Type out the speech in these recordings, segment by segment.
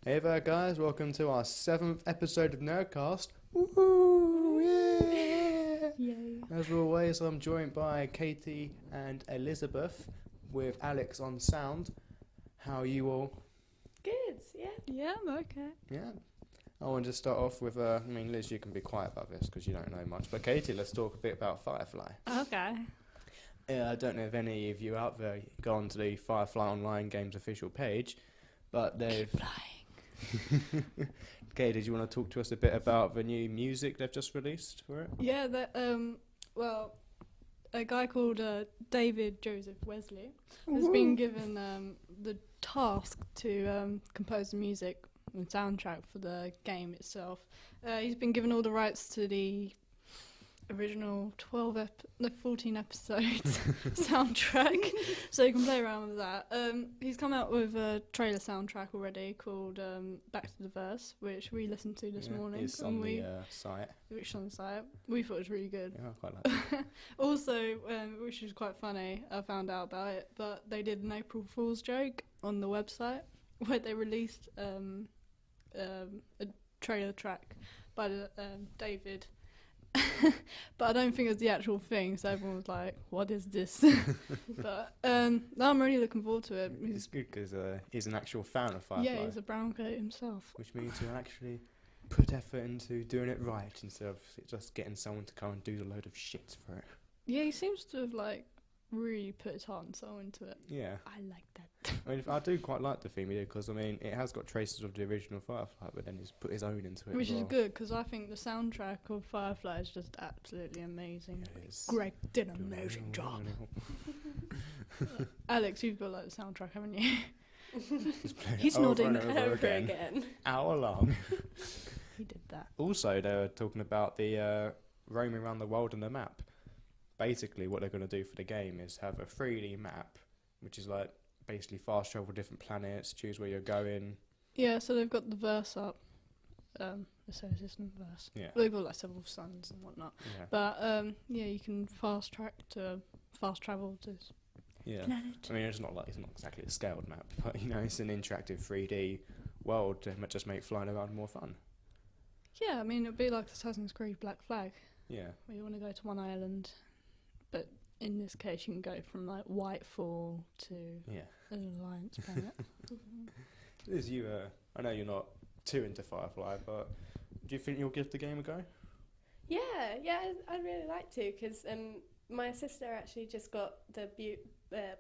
Hey there guys, welcome to our 7th episode of Nerdcast. Woohoo! Yeah! Yay. As always, I'm joined by Katie and Elizabeth with Alex on sound. How are you all? Good, yeah. Yeah, I'm okay. Yeah. I want to start off with, Liz, you can be quiet about this because you don't know much. But Katie, let's talk a bit about Firefly. Okay. I don't know if any of you out there go onto the Firefly Online Games official page, but they've... Okay, did you want to talk to us a bit about the new music they've just released for it? Yeah, a guy called David Joseph Wesley has been given the task to compose the music and soundtrack for the game itself. He's been given all the rights to the original 14 episodes soundtrack, so you can play around with that. He's come out with a trailer soundtrack already called Back to the Verse, which we listened to this morning. It's on the site. Which on the site. We thought it was really good. Yeah, I quite like it. Also, which is quite funny, I found out about it, but they did an April Fool's joke on the website where they released a trailer track by David. But I don't think it was the actual thing, so everyone was like, what is this? But no, I'm really looking forward to it. It's good because he's an actual fan of Firefly. Yeah, he's a brown coat himself. Which means he'll actually put effort into doing it right instead of just getting someone to come and do a load of shit for it. Yeah, he seems to have really put his heart and soul into it. Yeah. I like that. I do quite like the theme he did because, it has got traces of the original Firefly, but then he's put his own into it. Which as is well. good, because I think the soundtrack of Firefly is just absolutely amazing. Greg did an amazing job. Alex, you've got the soundtrack, haven't you? He's nodding over again. Hour long. He did that. Also, they were talking about the roaming around the world on the map. Basically, what they're going to do for the game is have a 3D map, which is basically fast travel different planets, choose where you're going. Yeah, so they've got the verse up, the solar system verse. Yeah. They've got several suns and whatnot. Yeah. But you can fast travel to Yeah. planet. It's not exactly a scaled map, but it's an interactive 3D world to just make flying around more fun. Yeah, it'd be like Assassin's Creed Black Flag. Yeah. Where you want to go to one island, but in this case you can go from Whitefall to an Alliance planet. Liz, I know you're not too into Firefly, but do you think you'll give the game a go? Yeah, I'd really like to, because my sister actually just got the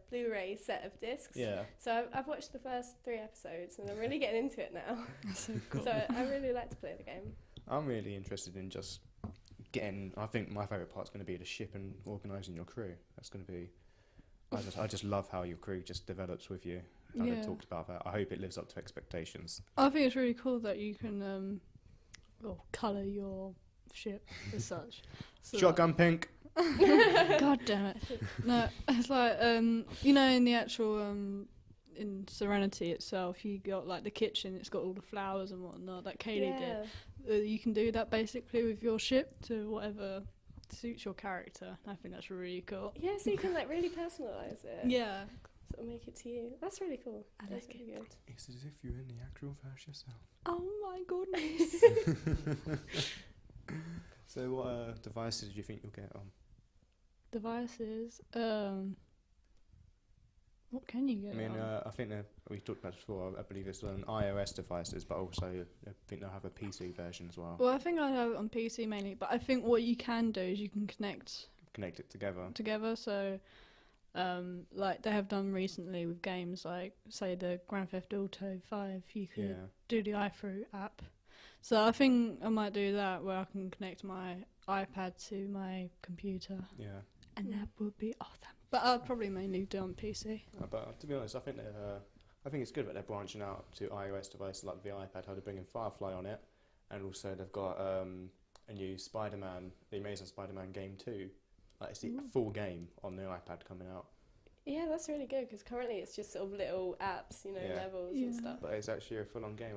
Blu-ray set of discs. Yeah. So I've watched the first 3 episodes, and I'm really getting into it now. That's so cool. So I really like to play the game. I'm really interested in just I think my favourite part's going to be the ship and organising your crew. That's going to be... I just love how your crew just develops with you. How they talked about that. I hope it lives up to expectations. I think it's really cool that you can colour your ship as such. So Shotgun pink! God damn it. No, it's in the actual... in Serenity itself, you got the kitchen, it's got all the flowers and whatnot that Kaylee did. You can do that basically with your ship to whatever suits your character. I think that's really cool. Yeah, so you can really personalise it. Yeah. Sort of make it to you. That's really cool. That's really good. It's as if you're in the actual verse yourself. Oh my goodness. So what devices do you think you'll get on? Devices? What can you get on? I think we talked about it before. I believe it's on iOS devices, but also I think they'll have a PC version as well. Well, I think I have it on PC mainly, but I think what you can do is you can connect it together. So, they have done recently with games say, the Grand Theft Auto 5, you could do the iFruit app. So I think I might do that, where I can connect my iPad to my computer. Yeah. And that would be awesome. But I'll probably mainly do it on PC. But to be honest, I think it's good that they're branching out to iOS devices like the iPad, how they're bringing Firefly on it, and also they've got a new SpiderMan, the Amazing Spider-Man game 2. It's the full game on the iPad coming out. Yeah, that's really good, because currently it's just sort of little apps, levels and stuff. But it's actually a full-on game.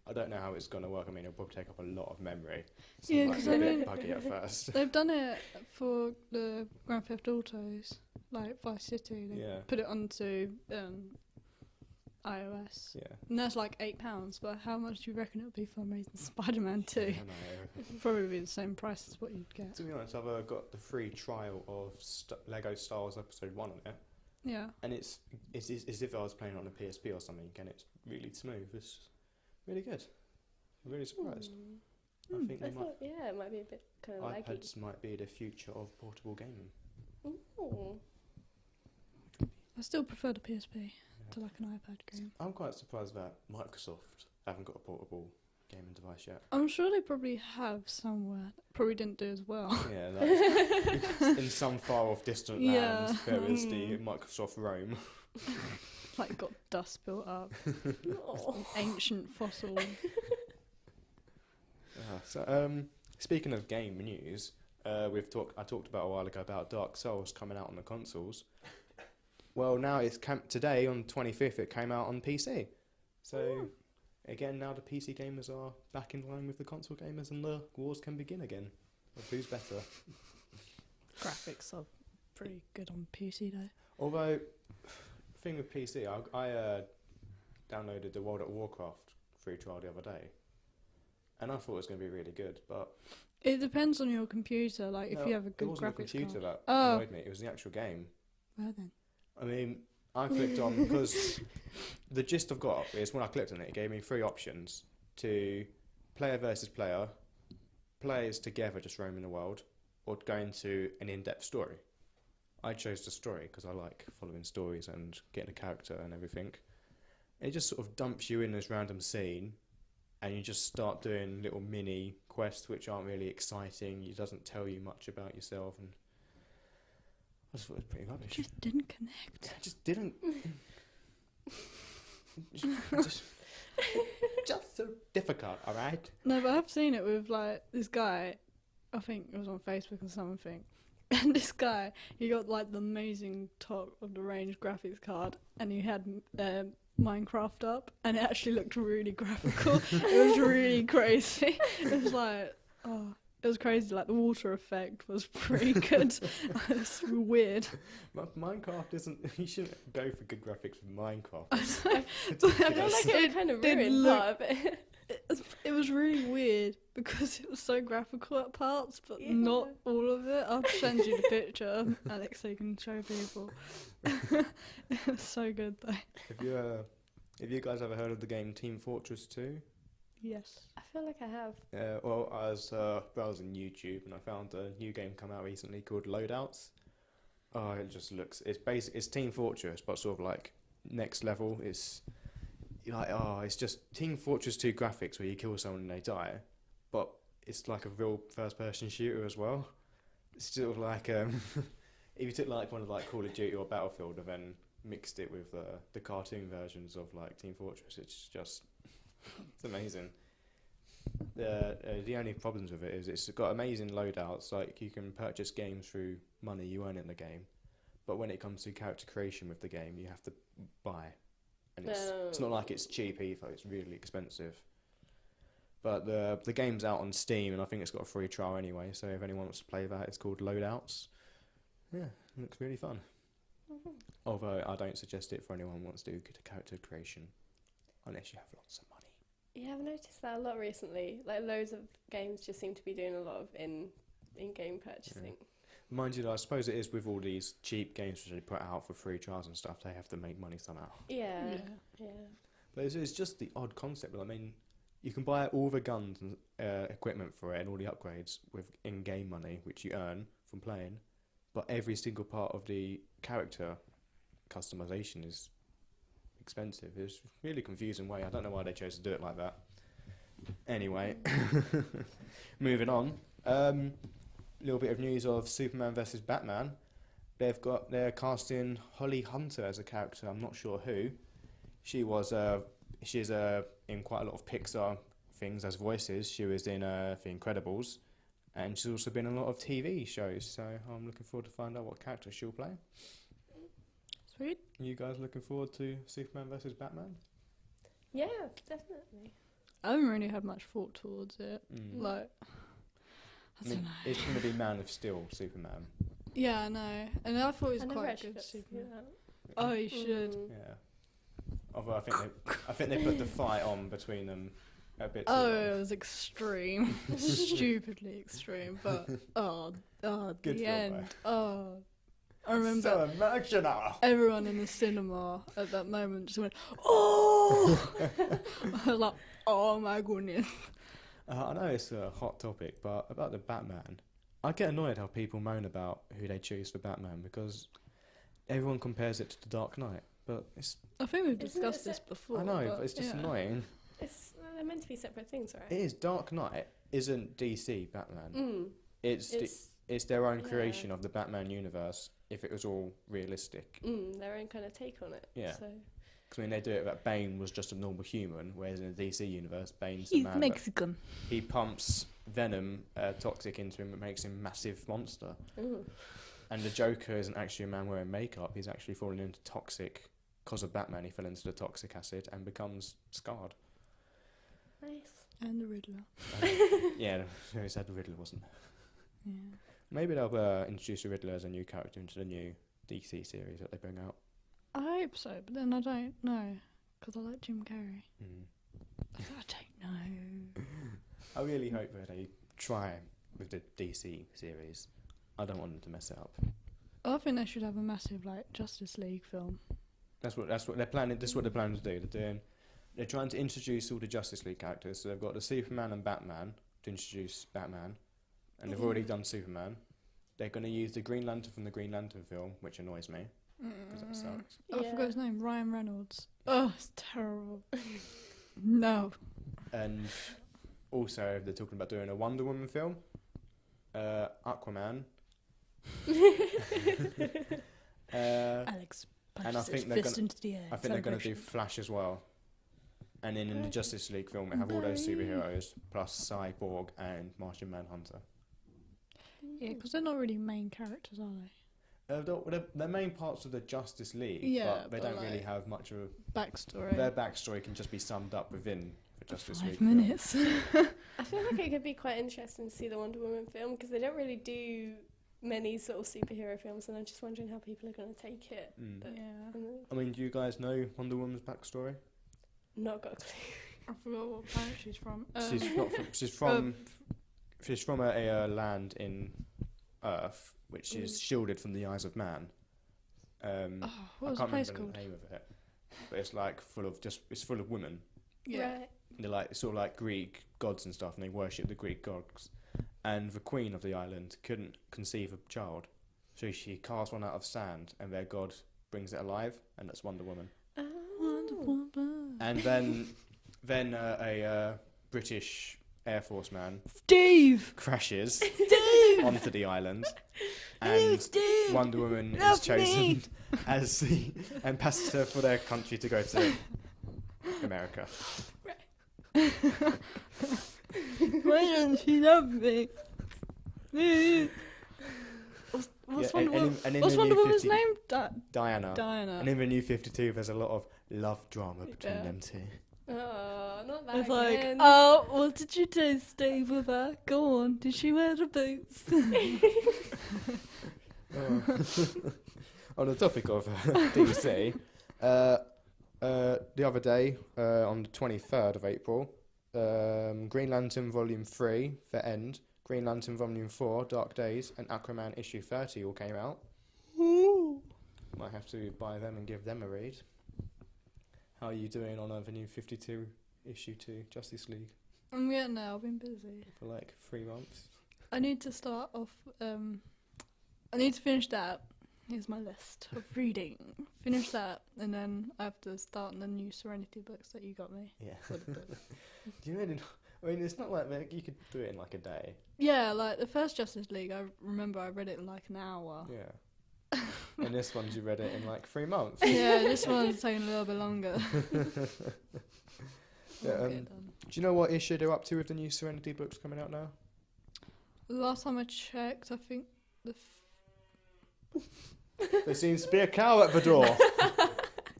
I don't know how it's going to work. It'll probably take up a lot of memory. Yeah, because a bit buggy at first. They've done it for the Grand Theft Autos, Vice City. They put it onto iOS. Yeah. And that's like £8, but how much do you reckon it would be for Amazing Spider-Man 2? I know. Probably be the same price as what you'd get. To be honest, I've got the free trial of Lego Star Wars Episode 1 on it, Yeah. and it's as if I was playing on a PSP or something, and it's really smooth. It's really good. I'm really surprised. I think I thought, it might be a bit kind of laggy. iPads might be the future of portable gaming. Ooh. I still prefer the PSP to like an iPad game. I'm quite surprised that Microsoft haven't got a portable gaming device yet. I'm sure they probably have somewhere. Probably didn't do as well. Yeah, that's in some far off distant lands, Yeah. there is the Microsoft Rome. Like got dust built up. Oh. Ancient fossil. Speaking of game news, I talked about a while ago about Dark Souls coming out on the consoles. Well, now today on 25th it came out on PC. So again, now the PC gamers are back in line with the console gamers, and the wars can begin again. Of who's better? Graphics are pretty good on PC though. Although, thing with PC, I downloaded the World of Warcraft free trial the other day, and I thought it was going to be really good, but It depends on your computer. Like no, if you have a good it wasn't graphics the computer card. that Oh. annoyed me. It was the actual game. Well then. I mean, I clicked on, because the gist I've got is when I clicked on it, it gave me 3 options to player versus player, players together just roaming the world, or go into an in-depth story. I chose the story because I like following stories and getting a character and everything. It just sort of dumps you in this random scene, and you just start doing little mini quests which aren't really exciting. It doesn't tell you much about yourself, and I just thought it was pretty rubbish. Just didn't connect. I just didn't. just so difficult, alright? No, but I've seen it with like this guy. I think it was on Facebook or something. And this guy, he got like the amazing top of the range graphics card, and he had Minecraft up, and it actually looked really graphical. It was really crazy. It was like, oh, it was crazy. Like the water effect was pretty good. It's weird. Minecraft isn't. You shouldn't go for good graphics with Minecraft. I feel like it kind of did ruined look- part of it. It was really weird because it was so graphical at parts, but Yeah. not all of it. I'll send you the picture, Alex, so you can show people. It was so good though. Have you guys ever heard of the game Team Fortress 2? Yes. I feel like I have. Well, I was browsing YouTube and I found a new game come out recently called Loadouts. Oh, it just looks. It's Team Fortress, but sort of like next level. It's just Team Fortress 2 graphics where you kill someone and they die, but it's like a real first-person shooter as well. It's sort of like if you took like one of like Call of Duty or Battlefield and then mixed it with the cartoon versions of like Team Fortress, it's amazing. The only problems with it is it's got amazing loadouts. Like you can purchase games through money you earn in the game, but when it comes to character creation with the game, you have to buy. And it's not like it's cheap either, it's really expensive. But the game's out on Steam, and I think it's got a free trial anyway, so if anyone wants to play that, it's called Loadouts. Yeah, it looks really fun. Although I don't suggest it for anyone who wants to do character creation, unless you have lots of money. Yeah, I've noticed that a lot recently. Like loads of games just seem to be doing a lot of in-game purchasing. Yeah. Mind you, I suppose it is with all these cheap games which they put out for free trials and stuff, they have to make money somehow. Yeah. But it's just the odd concept. I mean, you can buy all the guns and equipment for it and all the upgrades with in-game money, which you earn from playing, but every single part of the character customization is expensive. It's a really confusing way. I don't know why they chose to do it like that. Anyway, moving on. Little bit of news of Superman versus Batman. They're casting Holly Hunter as a character. I'm not sure who. She's in quite a lot of Pixar things as voices. She was in The Incredibles, and she's also been in a lot of TV shows. So I'm looking forward to find out what character she'll play. Sweet. You guys looking forward to Superman versus Batman? Yeah, definitely. I haven't really had much thought towards it. Like, I don't know. It's going to be Man of Steel, Superman. Yeah, I know. And I thought it was I never quite actually good got to see Superman. that. Oh, you should. Yeah. Although I think they put the fight on between them a bit too Oh, long. it was extreme, stupidly extreme. But Good the film, end. Oh, I remember So emotional. everyone in the cinema at that moment just went, "Oh!" I was like, "Oh my goodness!" I know it's a hot topic, but about the Batman, I get annoyed how people moan about who they choose for Batman because everyone compares it to The Dark Knight. But I think we've Isn't discussed it this before. I know, but it's just yeah. annoying. They're meant to be separate things, right? It is. Dark Knight isn't DC Batman. Mm. It's their own yeah. creation of the Batman universe. If it was all realistic, Their own kind of take on it. Yeah. So. because I mean they do it that Bane was just a normal human, whereas in the DC universe, Bane's He's the man. Mexican. He pumps venom, toxic into him, and makes him a massive monster. Ooh. And the Joker isn't actually a man wearing makeup. He's actually fallen into toxic. Because of Batman, he fell into the toxic acid and becomes scarred. Nice. And the Riddler. Yeah, no, he said the Riddler wasn't. Yeah. Maybe they'll introduce the Riddler as a new character into the new DC series that they bring out. I hope so, but then I don't know because I like Jim Carrey. I don't know. I really hope that they try with the DC series. I don't want them to mess it up. I think they should have a massive Justice League film. That's what they're planning. This is what they're planning to do. They're trying to introduce all the Justice League characters. So they've got the Superman and Batman to introduce Batman, and they've already done Superman. They're going to use the Green Lantern from the Green Lantern film, which annoys me because that sucks. I forgot his name. Ryan Reynolds. Oh, it's terrible. No. And also, they're talking about doing a Wonder Woman film, Aquaman. Alex and I punches think his they're fist gonna- into the air. I think they're going to do Flash as well. And then in the Justice League film, we have all those superheroes, plus Cyborg and Martian Manhunter. Yeah, because they're not really main characters, are they? They're main parts of the Justice League, Yeah, but they but don't really have much of a... Backstory. Their backstory can just be summed up within the Justice League 5 minutes. I feel like it could be quite interesting to see the Wonder Woman film because they don't really do many sort of superhero films, and I'm just wondering how people are going to take it. But, Yeah. I mean, do you guys know Wonder Woman's backstory? Not got a clue. I forgot what planet she's from. She's from a land in Earth which is shielded from the eyes of man. What was I the can't place remember called? the name of it, but it's like it's full of women. Yeah. Right. They're like sort of like Greek gods and stuff, and they worship the Greek gods. And the queen of the island couldn't conceive a child, so she cast one out of sand, and their god brings it alive, and that's Wonder Woman. Wonder Woman. And then a British Air Force man Steve! crashes Steve! onto the island, Hey, and Steve! Wonder Woman is Love chosen me! as the ambassador for their country to go to America. Why doesn't she love me? What's Yeah, Wonder, and in what's the Wonder New Woman's 50 name? Diana. Diana. And in the New 52, there's a lot of love drama between Yeah. them two. Oh, not that It's like, again. oh, what did you do, Steve, with her? Go on, did she wear the boots? On the topic of DC, the other day, on the 23rd of April, Green Lantern Volume 3, The End, Green Lantern Volume 4, Dark Days, and Aquaman Issue 30 all came out. Ooh. Might have to buy them and give them a read. How are you doing on the New 52 Issue 2 Justice League I'm getting there, I've been busy. for like 3 months? I need to start off, I need to finish that. Here's my list of reading. Finish that, and then I have to start on the new Serenity books that you got me. Yeah. For the book. Do you really? I mean, it's not like you could do it in like a day. Yeah, like the first Justice League, I remember I read it in like an hour. Yeah. And this one, you read it in like 3 months. Yeah, this one's taking a little bit longer. Yeah, We'll get it done. Do you know what issue they're up to with the new Serenity books coming out now? Last time I checked, I think the There seems to be a cow at the door.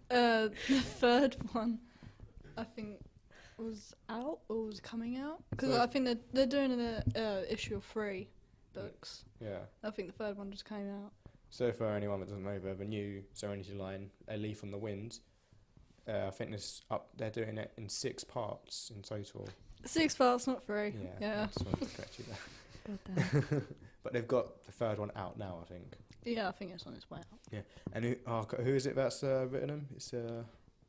the third one, I think, was out or was coming out. Because So- I think they're doing an issue of 3 books. Yeah. I think the third one just came out. So for anyone that doesn't know, the new Serenity line, A Leaf on the Wind, I think they're doing it in 6 parts in total. 6 parts, not 3. Yeah. I just wanted to correct you there. God damn. But they've got the 3rd one out now, I think. Yeah, I think it's on its way out. And who is it that's written them? It's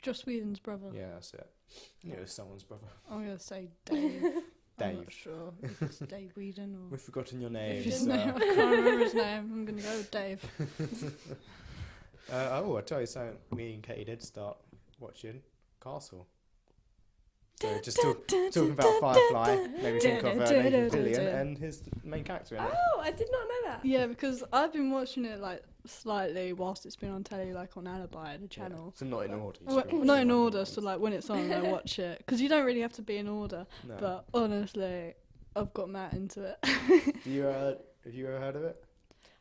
Joss Whedon's brother. yeah, that's it. I knew it was someone's brother. I'm going to say Dave. I'm Dave. not sure if it's Dave Whedon or... We've forgotten your if name. his name. I can't remember his name. I'm going to go with Dave. I tell you something. Me and Katie did start watching Castle. So just talking about Firefly, maybe think of Nathan Fillion and his main character in it. Oh, I did not know that. Yeah, because I've been watching it like slightly whilst it's been on telly, like on Alibi, the channel. So not in order. Well, not in order, so like when it's on, I watch it. Because you don't really have to be in order. No. But honestly, I've got Matt into it. Have you ever heard of it?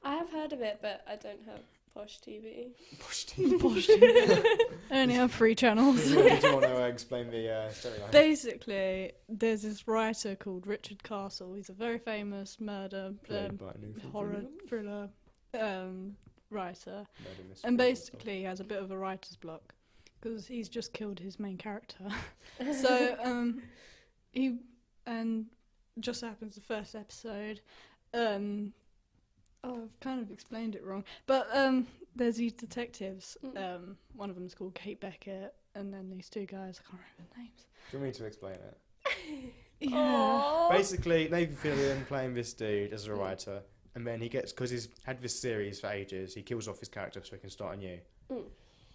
I have heard of it, but I don't have Posh TV. Posh TV. Posh TV. I only have 3 channels. Did you want to explain the storyline? Basically, there's this writer called Richard Castle. He's a very famous murder Played by Nathan horror Fillion. thriller writer. Murder mystery And stuff. basically, he has a bit of a writer's block because he's just killed his main character. So just happens the first episode. I've kind of explained it wrong, but there's these detectives. One of them's called Kate Beckett, and then these 2 guys. I can't remember their names. Do you want me to explain it? Yeah. Aww. Basically, Nathan Fillion playing this dude as a writer, and then he gets, because he's had this series for ages, he kills off his character so he can start anew.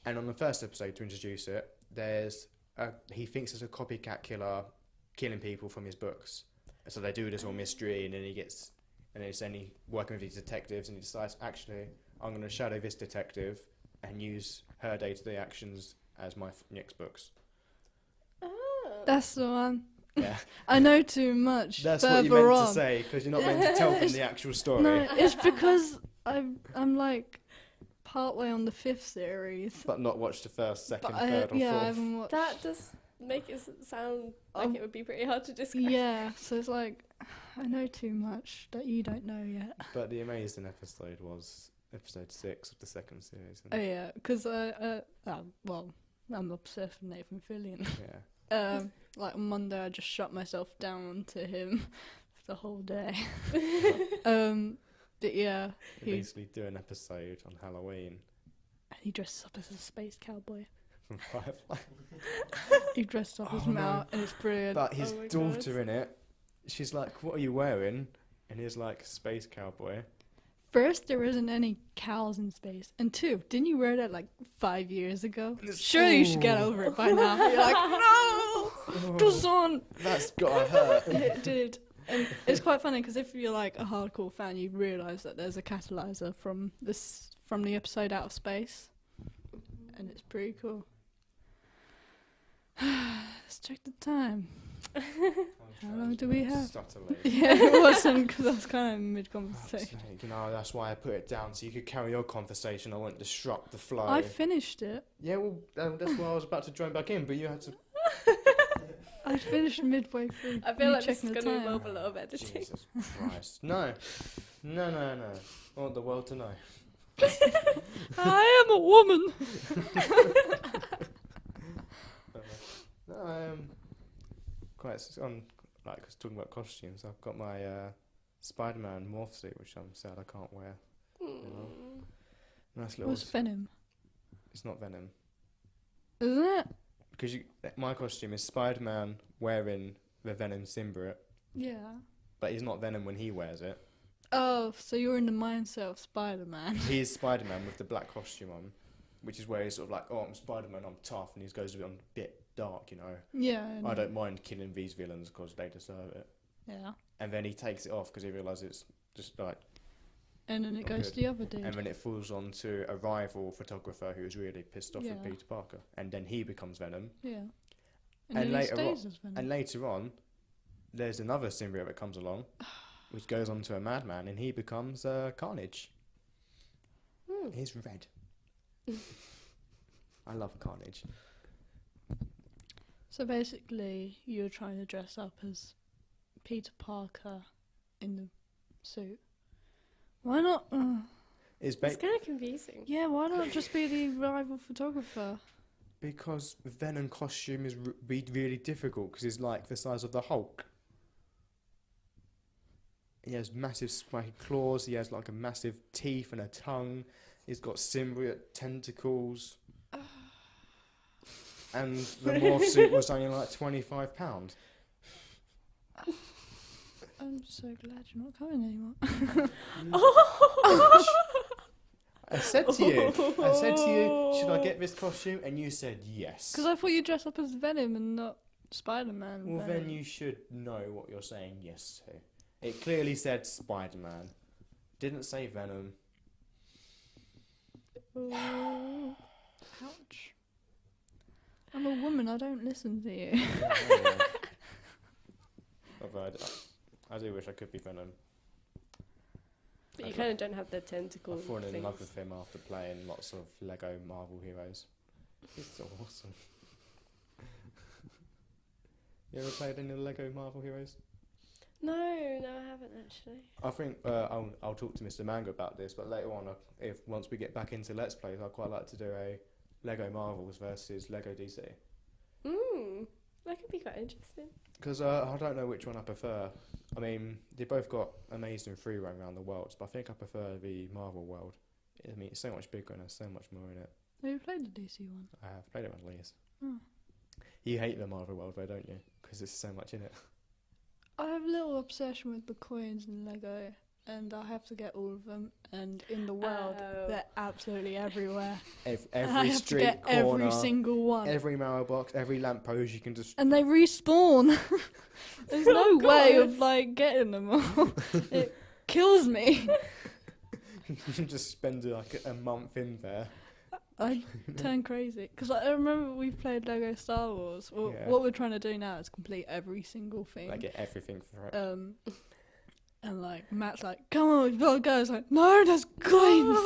And on the first episode, to introduce it, he thinks there's a copycat killer killing people from his books. And so they do this whole mystery, and then it's only working with these detectives, and he decides, actually, I'm going to shadow this detective and use her day-to-day actions as my next books. Oh. That's the one. Yeah. I know too much. That's further what you meant on. to say, because you're not meant to tell them the actual story. No, it's because I'm like partway on the 5th series. But not watch the first, second, But third, or I fourth. haven't watched. That does make it sound like it would be pretty hard to describe. Yeah, so it's like I know too much that you don't know yet. But the amazing episode was episode 6 of the 2nd series. Oh yeah, because I'm obsessed with Nathan Fillion. Yeah. Like on Monday, I just shut myself down to him for the whole day. But yeah, They basically do an episode on Halloween he dresses up as a space cowboy. from Firefly. He dressed up as Oh, Mal, no. and it's brilliant. But his Oh my daughter God. in it, she's like, "What are you wearing?" And he's like, "Space cowboy." First, there isn't any cows in space, and 2, didn't you wear that like 5 years ago? Surely you should get over it by now. You're like, no, Dawson. That's gotta hurt. It did. And it's quite funny because if you're like a hardcore fan, you realise that there's a catalyzer from the episode Out of Space, and it's pretty cool. Let's check the time. How long do we have? Subtly. Yeah, it wasn't because I was kind of mid-conversation. You know, that's why I put it down so you could carry your conversation. I won't disrupt the flow. I finished it. Yeah, well, that's why I was about to join back in, but you had to. I finished midway through. I feel you like this is checking the going to time. involve a lot of editing. Jesus Christ. No. I want the world to know. I am a woman. No, quite on like talking about costumes. I've got my SpiderMan morph suit, which I'm sad I can't wear. Mm. Nice little. What's Venom? It's not Venom Isn't it? because my costume is Spider-Man wearing the Venom symbiote, Yeah. but he's not Venom when he wears it. Oh, so you're in the mindset of Spider-Man. He's Spider-Man with the black costume on, which is where he's sort of like, "Oh, I'm Spider-Man, I'm tough," and he goes a bit dark, you know. Yeah. I don't mind killing these villains because they deserve it. Yeah. And then he takes it off because he realises it's just like, And then it Not goes good. to the other dude. and then it falls on to a rival photographer who's really pissed off Yeah. with Peter Parker, and then he becomes Venom. Yeah. And then later he stays as Venom. And later on, there's another symbiote that comes along, which goes on to a madman, and he becomes Carnage. Hmm. He's red. I love Carnage. So basically, you're trying to dress up as Peter Parker in the suit. Why not? It's It's kind of confusing. Yeah, why not just be the rival photographer? Because Venom costume is be really difficult because he's like the size of the Hulk. He has massive spiky claws. He has like a massive teeth and a tongue. He's got symbiote tentacles. And the morph suit was only like £25. I'm so glad you're not coming anymore. I said to you, should I get this costume? And you said yes. Because I thought you dressed up as Venom and not Spider-Man. Well, Venom. then you should know what you're saying yes to. It clearly said Spider-Man. Didn't say Venom. Ouch. I'm a woman, I don't listen to you. Although I do wish I could be Venom. But you kind of don't have the tentacle I've fallen in things. love with him after playing lots of Lego Marvel Heroes. He's so awesome. You ever played any Lego Marvel Heroes? No, I haven't actually. I think I'll talk to Mr. Mango about this, but later on, once we get back into Let's Plays, I'd quite like to do a Lego Marvels versus Lego DC. That could be quite interesting. Because I don't know which one I prefer. I mean, they both got amazing free roam around the world, but I think I prefer the Marvel world. I mean, it's so much bigger and there's so much more in it. Have you played the DC one? I have played it with Liz. Oh. You hate the Marvel world though, don't you? Because there's so much in it. I have a little obsession with the coins in Lego, and I have to get all of them. And in the world, they're absolutely everywhere. Every I have street to get corner, every single one. every mailbox, every lamppost, you can just... And they respawn. There's no way of like getting them all. It kills me. you just spend like a month in there. I turn crazy because I remember we played Lego Star Wars. Well, Yeah. what we're trying to do now is complete every single thing. Like get everything for it. And like Matt's like, "Come on, we've got to go." It's like, "No, there's coins."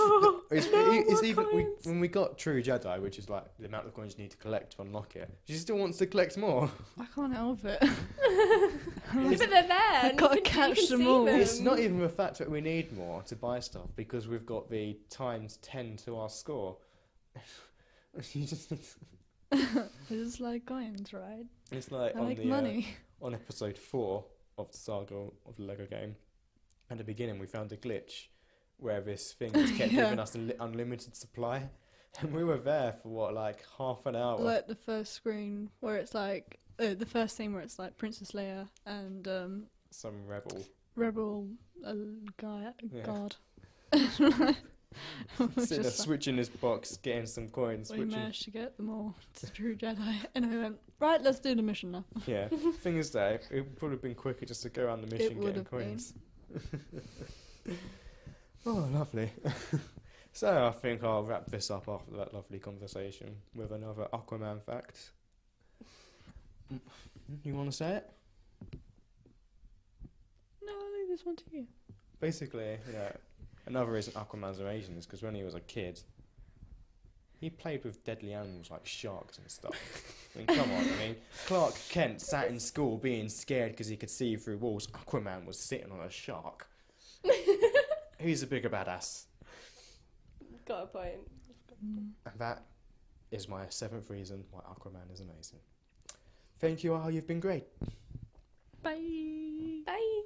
It's even when we got True Jedi, which is like the amount of coins you need to collect to unlock it. She still wants to collect more. I can't help it. But they're there. I gotta catch them all. It's not even the fact that we need more to buy stuff because we've got the times 10 to our score. You just It's like coins, right? it's like I on like the money. on episode 4 of the saga of the Lego game. At the beginning, we found a glitch where this thing just kept Yeah. giving us an unlimited supply, and we were there for what, like half an hour. Like the first screen where it's like the first scene where it's like Princess Leia and Some rebel. Rebel guy Yeah. guard. Sitting there switching this box, getting some coins. We Switching. managed to get them all to True Jedi, and we went right. Let's do the mission now. Yeah. Thing is, though, it would probably have been quicker just to go around the mission would getting have been. coins. Oh, lovely. So I think I'll wrap this up after that lovely conversation with another Aquaman fact. You want to say it? No, I'll leave this one to you. Basically, yeah. Another reason Aquaman's amazing is because when he was a kid, he played with deadly animals like sharks and stuff. I mean, come on. I mean, Clark Kent sat in school being scared because he could see through walls. Aquaman was sitting on a shark. Who's a bigger badass? Got a point. And that is my 7th reason why Aquaman is amazing. Thank you all. You've been great. Bye. Bye.